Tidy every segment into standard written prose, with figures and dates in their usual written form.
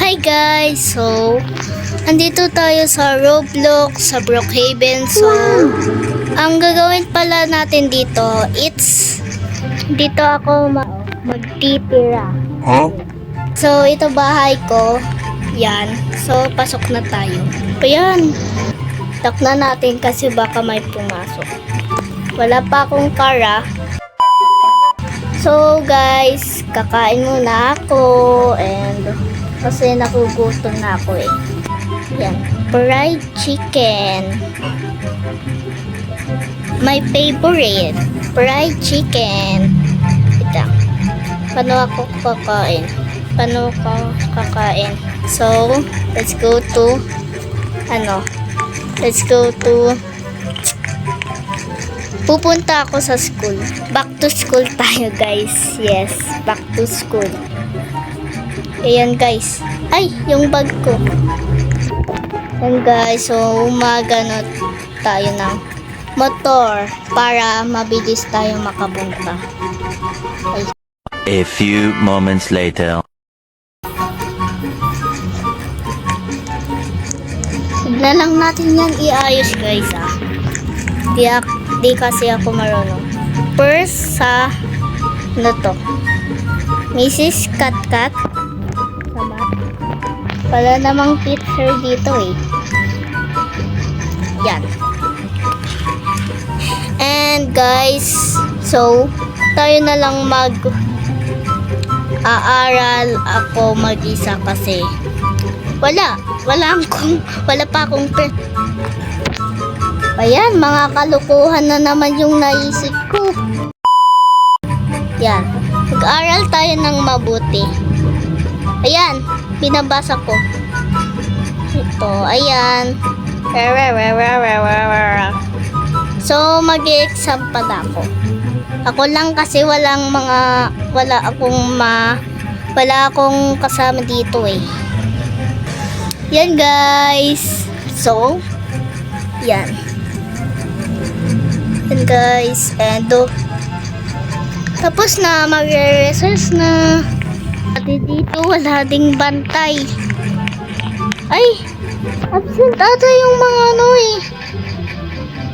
Hi guys! So, andito tayo sa Roblox, sa Brookhaven. So, ang gagawin pala natin dito, dito ako magtitira. Huh? So, ito bahay ko. Yan. So, pasok na tayo. Ayan. Lock na natin kasi baka may pumasok. Wala pa akong kara. So, guys, kakain muna ako and kasi nagugutom na ako eh. Yan. Fried chicken. My favorite. Fried chicken. Ito. Paano ako kakain? So, let's go to pupunta ako sa school. Back to school tayo, guys. Yes, back to school. Ayan, guys. Ay, yung bag ko. Ayan, guys. So, umaga tayo ng motor para mabilis tayo makapunta. Ay. A few moments later. Sigla lang natin yan iayos, guys, ah. Di kasi ako marunong. First sa Mrs. Katkat. Sama. Wala namang picture dito eh. Yan. And guys, so tayo na lang aaral ako mag-isa kasi wala pa akong ayan, mga kalukuhan na naman yung naisip ko. Yan. Mag-aral tayo ng mabuti. Ayan. Binabasa ko. Ito. Ayan. So, mag-e-exam pala ako. Ako lang kasi wala akong kasama dito eh. Yan, guys. So, yan. And guys, and tapos na, magre-recess na. At dito wala ding bantay. Ay, absent ata yung mga eh.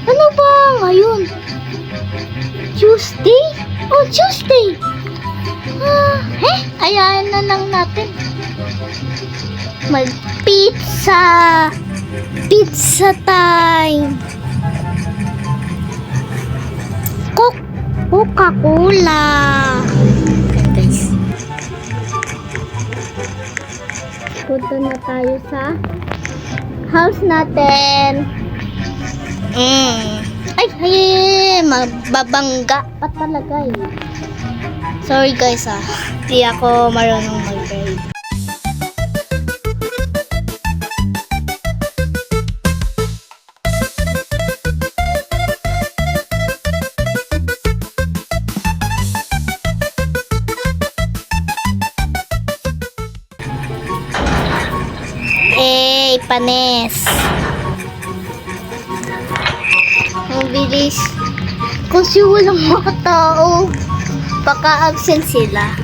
Ano ba ngayon? Tuesday? Oh, Tuesday. Ayain na lang natin. Mag-pizza. Pizza time. Coca-Cola. Guys. Punta na tayo sa house natin. Ay, mababangga pa talaga eh. Sorry guys di ako marunong mag-drive. Panes. Ang bilis. Kasi walang mga tao. Baka absent sila.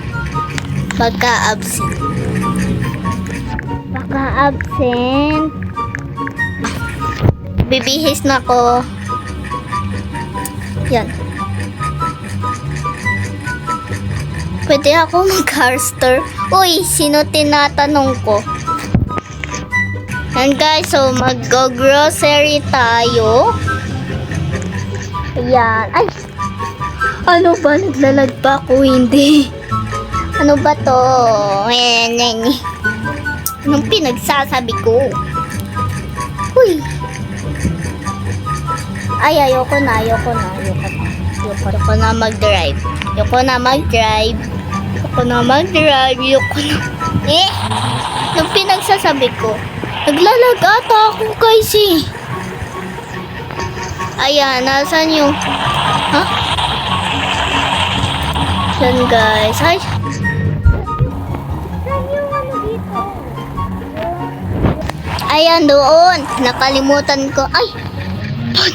Baka absent. Bibihis na ko. Yan. Pwede ako mag-carster. Uy, sino tinatanong ko? And guys, so mag-grocery tayo. Ayan. Ay! Ano ba? Naglalag pa ako? Hindi. Ano ba to? Anong pinagsasabi ko? Uy! Ay, ayoko na mag-drive. Anong pinagsasabi ko? Naglalag ata ako guys eh. Ayan, nasan yung yan guys. Ay, dito? Ayan doon. Nakalimutan ko. Ay, ba't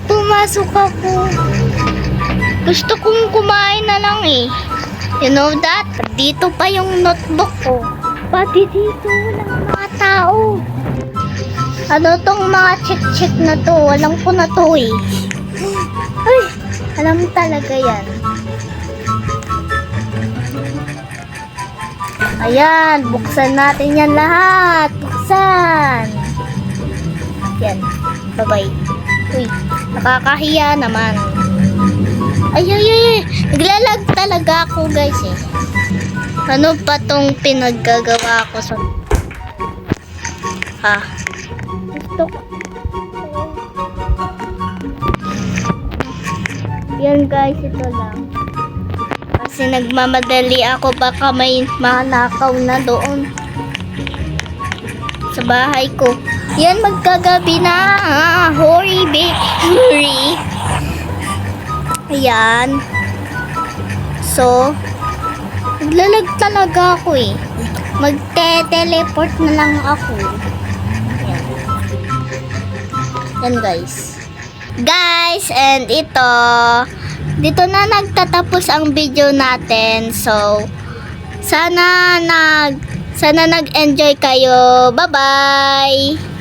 pumasok ako? Gusto kong kumain na lang eh. You know that? Dito pa yung notebook ko. Pati dito, walang mga tao. Ano tong mga check-check na to? Walang ko na to eh. Ay, alam talaga yan. Ayan, buksan natin yan lahat. Buksan. Yan. Bye-bye. Uy, nakakahiya naman. Ay. Naglalag talaga ako guys eh. Ano pa tong pinaggagawa ko sa... Ha? Gusto ko. Yan guys, ito lang. Kasi nagmamadali ako, baka may manakaw na doon sa bahay ko. Yan, magkagabi na. Hurry, hurry. Ayan. So, naglalag talaga ako eh. Magte-teleport na lang ako. Ayan. Yan guys. Guys, and ito, dito na nagtatapos ang video natin. So, sana nag-enjoy kayo. Bye-bye!